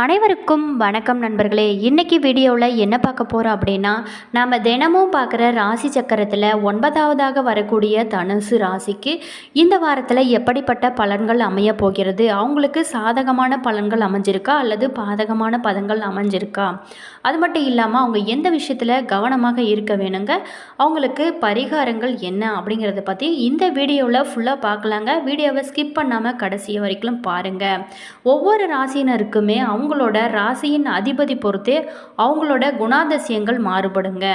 அனைவருக்கும் வணக்கம் நண்பர்களே. இன்றைக்கி வீடியோவில் என்ன பார்க்க போகிறோம் அப்படின்னா, நம்ம தினமும் பார்க்குற ராசி சக்கரத்தில் 9வதாக வரக்கூடிய தனுசு ராசிக்கு இந்த வாரத்தில் எப்படிப்பட்ட பலன்கள் அமைய போகிறது, அவங்களுக்கு சாதகமான பலன்கள் அமைஞ்சிருக்கா அல்லது பாதகமான பலன்கள் அமைஞ்சிருக்கா, அது மட்டும் இல்லாமல் அவங்க எந்த விஷயத்தில் கவனமாக இருக்க வேணுங்க, அவங்களுக்கு பரிகாரங்கள் என்ன அப்படிங்கிறத பற்றி இந்த வீடியோவில் ஃபுல்லாக பார்க்கலாங்க. வீடியோவை ஸ்கிப் பண்ணாமல் கடைசி வரைக்கும் பாருங்கள். ஒவ்வொரு ராசியினருக்குமே அவங்களோட ராசியின் அதிபதி பொறுத்தே அவங்களோட குணாதிசயங்கள் மாறுபடுங்க.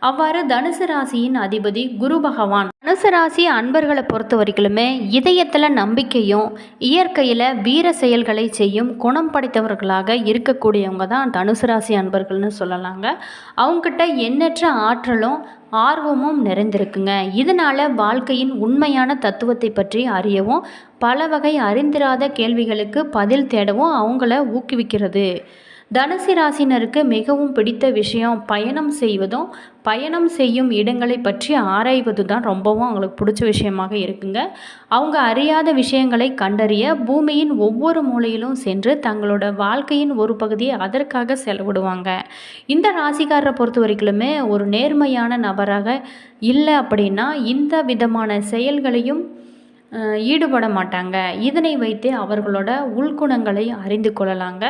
அவ்வாறு தனுசு ராசியின் அதிபதி குரு பகவான். தனுசு ராசி அன்பர்களை பொறுத்த வரைக்குமே இதயத்தில் நம்பிக்கையும் இயற்கையில் வீர செயல்களை செய்யும் குணம் படைத்தவர்களாக இருக்கக்கூடியவங்க தான் தனுசு ராசி அன்பர்கள்னு சொல்லலாங்க. அவங்ககிட்ட எண்ணற்ற ஆற்றலும் ஆர்வமும் நிறைந்திருக்குங்க. இதனால் வாழ்க்கையின் உண்மையான தத்துவத்தை பற்றி அறியவும் பல வகை அறிந்திராத கேள்விகளுக்கு பதில் தேடவும் அவங்கள ஊக்குவிக்கிறது. தனுசு ராசினருக்கு மிகவும் பிடித்த விஷயம் பயணம் செய்வதும் பயணம் செய்யும் இடங்களை பற்றி ஆராய்வது தான் ரொம்பவும் அவங்களுக்கு பிடிச்ச விஷயமாக இருக்குங்க. அவங்க அறியாத விஷயங்களை கண்டறிய பூமியின் ஒவ்வொரு மூலையிலும் சென்று தங்களோட வாழ்க்கையின் ஒரு பகுதியை அதற்காக செலவிடுவாங்க. இந்த ராசிக்காரரை பொறுத்த வரைக்குமே ஒரு நேர்மையான நபராக இல்லை அப்படின்னா இந்த விதமான செயல்களையும் ஈடுபட மாட்டாங்க. இதனை வைத்து அவர்களோட உள்குணங்களை அறிந்து கொள்ளலாங்க.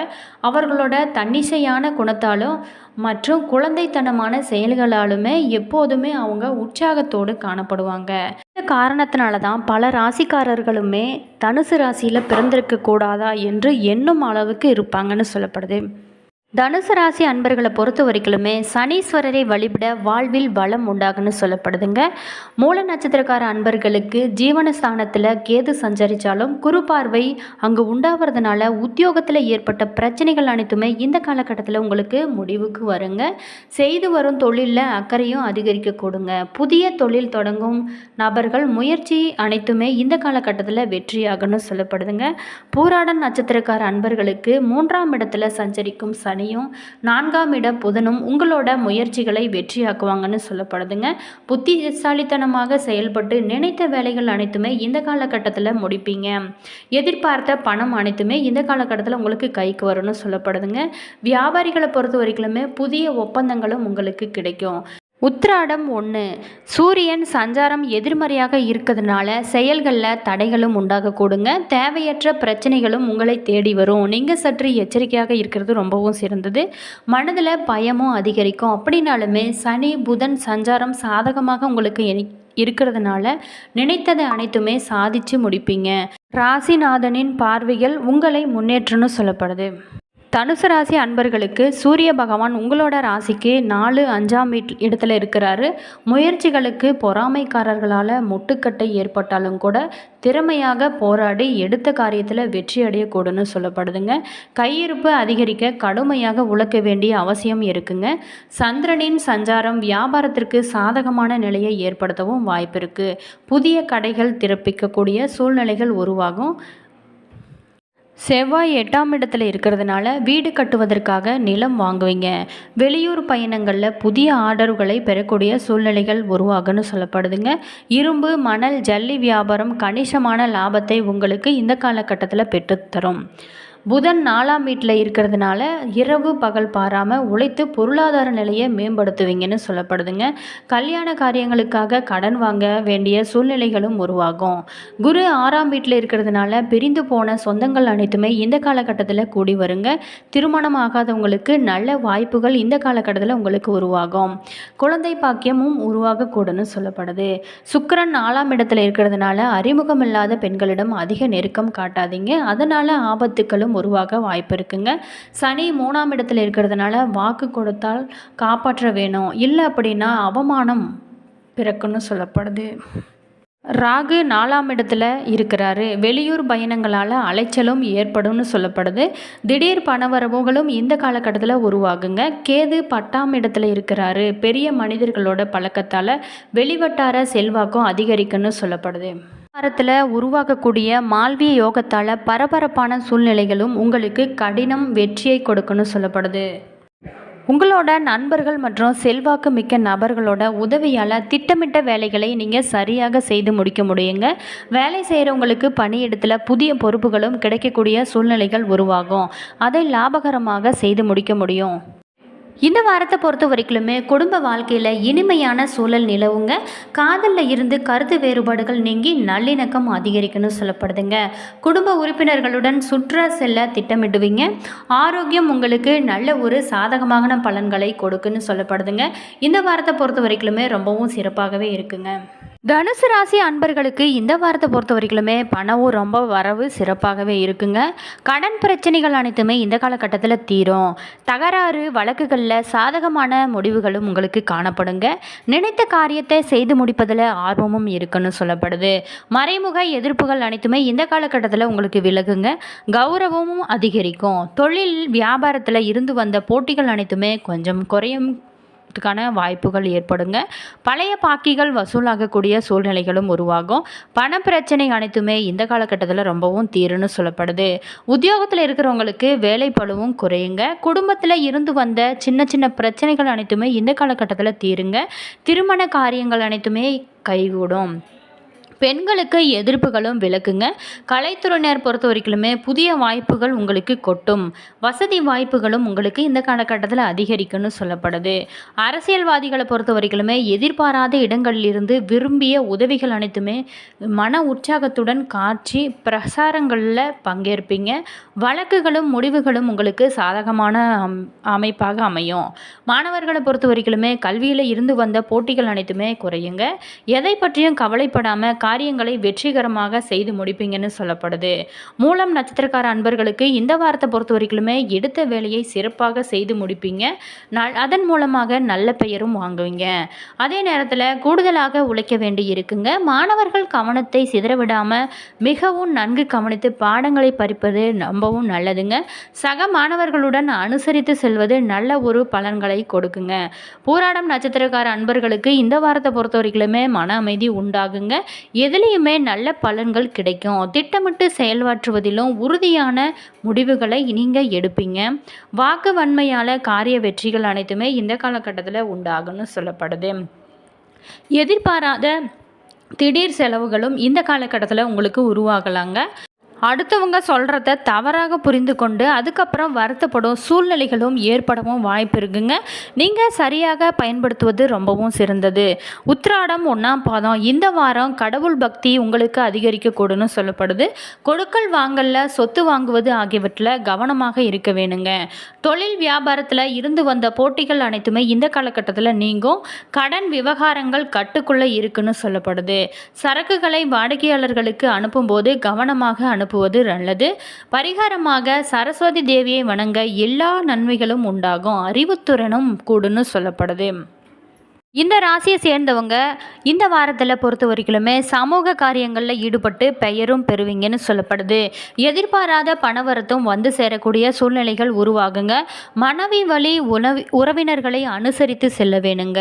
அவர்களோட தன்னிச்சையான குணத்தாலும் மற்றும் குழந்தைத்தனமான செயல்களாலுமே எப்போதுமே அவங்க உற்சாகத்தோடு காணப்படுவாங்க. இந்த காரணத்தினால தான் பல ராசிக்காரர்களுமே தனுசு ராசியில் பிறந்திருக்க கூடாதா என்று எண்ணும் அளவுக்கு இருப்பாங்கன்னு சொல்லப்படுது. தனுசு ராசி அன்பர்களை பொறுத்த வரைக்குமே சனீஸ்வரரை வழிபட வாழ்வில் வளம் உண்டாகுன்னு சொல்லப்படுதுங்க. மூல நட்சத்திரக்கார அன்பர்களுக்கு ஜீவனஸ்தானத்தில் கேது சஞ்சரித்தாலும் குரு பார்வை அங்கு உண்டாகிறதுனால உத்தியோகத்தில் ஏற்பட்ட பிரச்சனைகள் அனைத்துமே இந்த காலகட்டத்தில் உங்களுக்கு முடிவுக்கு வருங்க. செய்து வரும் தொழிலில் அக்கறையும் அதிகரிக்க கொடுங்க. புதிய தொழில் தொடங்கும் நபர்கள் முயற்சி அனைத்துமே இந்த காலகட்டத்தில் வெற்றியாகுன்னு சொல்லப்படுதுங்க. பூராடம் நட்சத்திரக்கார அன்பர்களுக்கு 3ஆம் இடத்துல சஞ்சரிக்கும் சனி 4ஆம் இட புதனும் உங்களோட முயற்சிகளை வெற்றியாக்குவாங்கன்னு சொல்லப்படுதுங்க. புத்திசாலித்தனமாக செயல்பட்டு நினைத்த வேலைகள் அனைத்துமே இந்த காலகட்டத்தில் முடிப்பீங்க. எதிர்பார்த்த பணம் அனைத்துமே இந்த காலகட்டத்தில் உங்களுக்கு கைக்கு வரும்னு சொல்லப்படுதுங்க. வியாபாரிகளை பொறுத்த வரைக்குமே புதிய ஒப்பந்தங்களும் உங்களுக்கு கிடைக்கும். உத்திராடம் 1 சூரியன் சஞ்சாரம் எதிர்மறையாக இருக்கிறதுனால செயல்களில் தடைகளும் உண்டாகக்கூடுங்க. தேவையற்ற பிரச்சனைகளும் உங்களை தேடி வரும். நீங்கள் சற்று எச்சரிக்கையாக இருக்கிறது ரொம்பவும் சிறந்தது. மனதில் பயமும் அதிகரிக்கும். அப்படின்னாலுமே சனி புதன் சஞ்சாரம் சாதகமாக உங்களுக்கு இருக்கிறதுனால நினைத்ததை அனைத்துமே சாதிச்சு முடிப்பீங்க. ராசிநாதனின் பார்வைகள் உங்களை முன்னேற்றம்னு சொல்லப்படுது. தனுசு ராசி அன்பர்களுக்கு சூரிய பகவான் உங்களோட ராசிக்கு 4, 5ஆம் இடத்துல இருக்கிறாரு. முயற்சிகளுக்கு பொறாமைக்காரர்களால் முட்டுக்கட்டை ஏற்பட்டாலும் கூட திறமையாக போராடி எடுத்த காரியத்தில் வெற்றி அடையக்கூடுன்னு சொல்லப்படுதுங்க. கையிருப்பு அதிகரிக்க கடுமையாக உழைக்க வேண்டிய அவசியம் இருக்குங்க. சந்திரனின் சஞ்சாரம் வியாபாரத்திற்கு சாதகமான நிலையை ஏற்படுத்தவும் வாய்ப்பு இருக்குது. புதிய கடைகள் திறப்பிக்கக்கூடிய சூழ்நிலைகள் உருவாகும். செவ்வாய் 8ஆம் இடத்துல இருக்கிறதுனால வீடு கட்டுவதற்காக நிலம் வாங்குவீங்க. வெளியூர் பயணங்களில் புதிய ஆர்டர்களை பெறக்கூடிய சூழ்நிலைகள் உருவாகுன்னு சொல்லப்படுதுங்க. இரும்பு மணல் ஜல்லி வியாபாரம் கணிசமான லாபத்தை உங்களுக்கு இந்த காலகட்டத்தில் பெற்றுத்தரும். புதன் 4ஆம் வீட்டில் இருக்கிறதுனால இரவு பகல் பாராமல் உழைத்து பொருளாதார நிலையை மேம்படுத்துவீங்கன்னு சொல்லப்படுதுங்க. கல்யாண காரியங்களுக்காக கடன் வாங்க வேண்டிய சூழ்நிலைகளும் உருவாகும். குரு 6ஆம் வீட்டில் இருக்கிறதுனால பிரிந்து போன சொந்தங்கள் அனைத்துமே இந்த காலகட்டத்தில் கூடி வருங்க. திருமணம் ஆகாதவங்களுக்கு நல்ல வாய்ப்புகள் இந்த காலகட்டத்தில் உங்களுக்கு உருவாகும். குழந்தை பாக்கியமும் உருவாகக்கூடுன்னு சொல்லப்படுது. சுக்கிரன் 4ஆம் இடத்துல இருக்கிறதுனால அறிமுகம் இல்லாத பெண்களிடம் அதிக நெருக்கம் காட்டாதீங்க. அதனால் ஆபத்துக்களும் உருவாக வாய்ப்பு இருக்குங்க. சனி 3ஆம் இடத்துல இருக்கிறதுனால வாக்கு கொடுத்தால் காப்பாற்ற வேணும், இல்லை அப்படின்னா அவமானம் பிறக்குன்னு சொல்லப்படுது. ராகு 4ஆம் இடத்துல இருக்கிறாரு. வெளியூர் பயணங்களால் அலைச்சலும் ஏற்படும்னு சொல்லப்படுது. திடீர் பணவரவுகளும் இந்த காலகட்டத்தில் உருவாகுங்க. கேது 10ஆம் இடத்துல இருக்கிறாரு. பெரிய மனிதர்களோட பழக்கத்தால் வெளிவட்டார செல்வாக்கும் அதிகரிக்குன்னு சொல்லப்படுது. வாரத்தில் உருவாகக்கூடிய மால்விய யோகத்தால் பரபரப்பான சூழ்நிலைகளும் உங்களுக்கு கடினம் வெற்றியை கொடுக்குன்னு சொல்லப்படுது. உங்களோட நண்பர்கள் மற்றும் செல்வாக்கு மிக்க நபர்களோட உதவியால் திட்டமிட்ட வேலைகளை நீங்கள் சரியாக செய்து முடிக்க முடியுங்க. வேலை செய்கிறவங்களுக்கு பணியிடத்தில் புதிய பொறுப்புகளும் கிடைக்கக்கூடிய சூழ்நிலைகள் உருவாகும். அதை லாபகரமாக செய்து முடிக்க முடியும். இந்த வாரத்தை பொறுத்த வரைக்குமே குடும்ப வாழ்க்கையில் இனிமையான சூழல் நிலவுங்க. காதலில் இருந்து கருத்து வேறுபாடுகள் நீங்கி நல்லிணக்கம் அதிகரிக்கணும்னு சொல்லப்படுதுங்க. குடும்ப உறுப்பினர்களுடன் சுற்றுலா செல்ல திட்டமிடுவீங்க. ஆரோக்கியம் உங்களுக்கு நல்ல ஒரு சாதகமான பலன்களை கொடுக்குன்னு சொல்லப்படுதுங்க. இந்த வாரத்தை பொறுத்த வரைக்குமே ரொம்பவும் சிறப்பாகவே இருக்குங்க. தனுசு ராசி அன்பர்களுக்கு இந்த வாரத்தை பொறுத்த வரைக்குமே பணமும் ரொம்ப வரவு சிறப்பாகவே இருக்குங்க. கடன் பிரச்சனைகள் அனைத்துமே இந்த காலகட்டத்தில் தீரும். தகராறு வழக்குகளில் சாதகமான முடிவுகளும் உங்களுக்கு காணப்படுங்க. நினைத்த காரியத்தை செய்து முடிப்பதில் ஆர்வமும் இருக்குன்னு சொல்லப்படுது. மறைமுக எதிர்ப்புகள் அனைத்துமே இந்த காலகட்டத்தில் உங்களுக்கு விலகுங்க. கௌரவமும் அதிகரிக்கும். தொழில் வியாபாரத்தில் இருந்து வந்த போட்டிகள் அனைத்துமே கொஞ்சம் குறையும் வாய்ப்புகள் ஏற்படுங்க. பழைய பாக்கிகள் வசூலாகக்கூடிய சூழ்நிலைகளும் உருவாகும். பண பிரச்சனை அனைத்துமே இந்த காலகட்டத்தில் ரொம்பவும் தீருன்னு சொல்லப்படுது. உத்தியோகத்தில் இருக்கிறவங்களுக்கு வேலை பளுவும் குறையுங்க. குடும்பத்தில் இருந்து வந்த சின்ன சின்ன பிரச்சனைகள் அனைத்துமே இந்த காலகட்டத்தில் தீருங்க. திருமண காரியங்கள் அனைத்துமே கைகூடும். பெண்களுக்கு எதிர்ப்புகளும் விலக்குங்க. கலைத்துறையினர் பொறுத்த வரைக்குமே புதிய வாய்ப்புகள் உங்களுக்கு கொட்டும். வசதி வாய்ப்புகளும் உங்களுக்கு இந்த காலகட்டத்தில் அதிகரிக்கும்னு சொல்லப்படுது. அரசியல்வாதிகளை பொறுத்த வரைக்குமே எதிர்பாராத இடங்களிலிருந்து விரும்பிய உதவிகள் அனைத்துமே மன உற்சாகத்துடன் காட்சி பிரசாரங்களில் பங்கேற்பீங்க. வழக்குகளும் முடிவுகளும் உங்களுக்கு சாதகமான அமைப்பாக அமையும். மாணவர்களை பொறுத்த வரைக்குமே கல்வியில் இருந்து வந்த போட்டிகள் அனைத்துமே குறையுங்க. எதை பற்றியும் கவலைப்படாமல் காரியங்களை வெற்றிகரமாக செய்து முடிப்பீங்கன்னு சொல்லப்படுது. மூலம் நட்சத்திரக்கார அன்பர்களுக்கு இந்த வாரத்தை பொறுத்த வரைக்குமே எடுத்த வேலையை சிறப்பாக செய்து முடிப்பீங்க. அதன் மூலமாக நல்ல பெயரும் வாங்குவீங்க. அதே நேரத்தில் கூடுதலாக உழைக்க வேண்டி இருக்குங்க. மாணவர்கள் கவனத்தை சிதறவிடாமல் மிகவும் நன்கு கவனித்து பாடங்களை படிப்பது ரொம்பவும் நல்லதுங்க. சக மாணவர்களுடன் அனுசரித்து செல்வது நல்ல ஒரு பலன்களை கொடுக்குங்க. பூராடம் நட்சத்திரக்கார அன்பர்களுக்கு இந்த வாரத்தை பொறுத்த வரைக்குமே மன அமைதி உண்டாகுங்க. எதுலேயுமே நல்ல பலன்கள் கிடைக்கும். திட்டமிட்டு செயல்பாற்றுவதிலும் உறுதியான முடிவுகளை நீங்கள் எடுப்பீங்க. வாக்கு வன்மையால் காரிய வெற்றிகள் அனைத்துமே இந்த காலகட்டத்தில் உண்டாகும்னு சொல்லப்படுது. எதிர்பாராத திடீர் செலவுகளும் இந்த காலகட்டத்தில் உங்களுக்கு உருவாகலாங்க. அடுத்தவங்க சொல்கிறத தவறாக புரிந்து கொண்டு அதுக்கப்புறம் வருத்தப்படும் சூழ்நிலைகளும் ஏற்படவும் வாய்ப்பு இருக்குங்க. நீங்கள் சரியாக பயன்படுத்துவது ரொம்பவும் சிறந்தது. உத்திராடம் 1ஆம் பாதம் இந்த வாரம் கடவுள் பக்தி உங்களுக்கு அதிகரிக்கக்கூடும்னு சொல்லப்படுது. கொடுக்கல் வாங்கலில் சொத்து வாங்குவது ஆகியவற்றில் கவனமாக இருக்க வேணுங்க. தொழில் வியாபாரத்தில் இருந்து வந்த போட்டிகள் அனைத்துமே இந்த காலகட்டத்தில் நீங்கும். கடன் விவகாரங்கள் கட்டுக்குள்ளே இருக்குன்னு சொல்லப்படுது. சரக்குகளை வாடிக்கையாளர்களுக்கு அனுப்பும்போது கவனமாக அனுப்புவது நல்லது. பரிகாரமாக சரஸ்வதி தேவியை வணங்க எல்லா நன்மைகளும் உண்டாகும். அறிவுத்திறனும் கூடுன்னு சொல்லப்படுது. இந்த ராசியை சேர்ந்தவங்க இந்த வாரத்தில் பொறுத்த வரைக்குமே சமூக காரியங்களில் ஈடுபட்டு பெயரும் பெறுவீங்கன்னு சொல்லப்படுது. எதிர்பாராத பணவரத்தும் வந்து சேரக்கூடிய சூழ்நிலைகள் உருவாகுங்க. மனைவி வழி உறவினர்களை அனுசரித்து செல்ல வேணுங்க.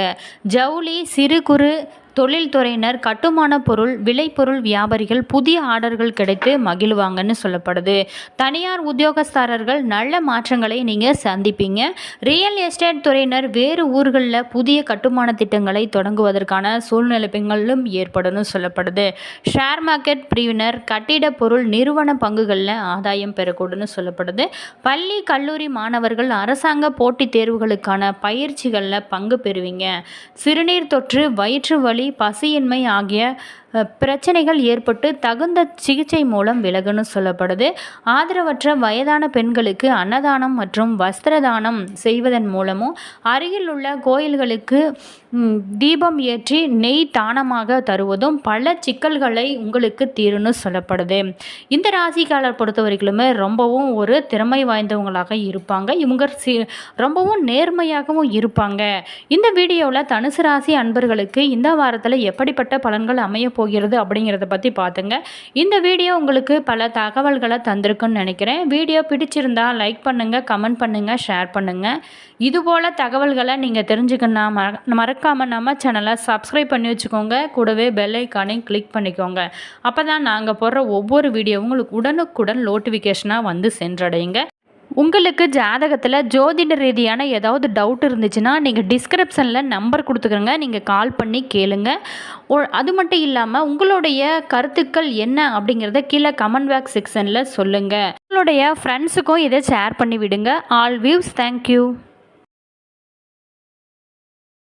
ஜவுளி சிறு குறு தொழில்துறையினர் கட்டுமான பொருள் விளைபொருள் வியாபாரிகள் புதிய ஆர்டர்கள் கிடைத்து மகிழ்வாங்கன்னு சொல்லப்படுது. தனியார் உத்தியோகஸ்தர்கள் நல்ல மாற்றங்களை நீங்கள் சந்திப்பீங்க. ரியல் எஸ்டேட் துறையினர் வேறு ஊர்களில் புதிய கட்டுமான திட்டங்களை தொடங்குவதற்கான சூழ்நிலைகளும் ஏற்படும் சொல்லப்படுது. ஷேர் மார்க்கெட் பிரிவினர் கட்டிட பொருள் நிறுவன பங்குகளில் ஆதாயம் பெறக்கூடும்னு சொல்லப்படுது. பள்ளி கல்லூரி மாணவர்கள் அரசாங்க போட்டித் தேர்வுகளுக்கான பயிற்சிகளில் பங்கு பெறுவீங்க. சிறுநீர் தொற்று வயிற்று வலி பசியின்மை ஆகிய பிரச்சனைகள் ஏற்பட்டு தகுந்த சிகிச்சை மூலம் விலகுன்னு சொல்லப்படுது. ஆதரவற்ற வயதான பெண்களுக்கு அன்னதானம் மற்றும் வஸ்திரதானம் செய்வதன் மூலமும் அருகில் உள்ள கோயில்களுக்கு தீபம் ஏற்றி நெய் தானமாக தருவதும் பல சிக்கல்களை உங்களுக்கு தீருன்னு சொல்லப்படுது. இந்த ராசிக்காரர் பொறுத்த வரைக்குமே ரொம்பவும் ஒரு திறமை வாய்ந்தவங்களாக இருப்பாங்க. இவங்க ரொம்பவும் நேர்மையாகவும் இருப்பாங்க. இந்த வீடியோவில் தனுசு ராசி அன்பர்களுக்கு இந்த வாரத்தில் எப்படிப்பட்ட பலன்கள் அமைய போகிறது அப்படிங்கிறத பற்றி பார்த்துங்க. இந்த வீடியோ உங்களுக்கு பல தகவல்களை தந்திருக்குன்னு நினைக்கிறேன். வீடியோ பிடிச்சிருந்தா லைக் பண்ணுங்கள், கமெண்ட் பண்ணுங்கள், ஷேர் பண்ணுங்கள். இதுபோல் தகவல்களை நீங்கள் தெரிஞ்சுக்கணும்னா மறக்காமல் நம்ம சேனலை சப்ஸ்கிரைப் பண்ணி வச்சுக்கோங்க. கூடவே பெல் ஐக்கானையும் கிளிக் பண்ணிக்கோங்க. அப்போ தான் நாங்கள் போடுற ஒவ்வொரு வீடியோவும் உங்களுக்கு உடனுக்குடன் நோட்டிஃபிகேஷனாக வந்து சென்றடையுங்க. உங்களுக்கு ஜாதகத்தில் ஜோதிட ரீதியான ஏதாவது டவுட் இருந்துச்சுன்னா நீங்கள் டிஸ்கிரிப்ஷனில் நம்பர் கொடுத்துக்கிறங்க, நீங்கள் கால் பண்ணி கேளுங்க. அது மட்டும் இல்லாமல் உங்களுடைய கருத்துக்கள் என்ன அப்படிங்கிறத கீழே கமெண்ட் பாக்ஸ் செக்ஷனில் சொல்லுங்கள். உங்களுடைய ஃப்ரெண்ட்ஸுக்கும் இதை ஷேர் பண்ணி விடுங்க. All views, thank you.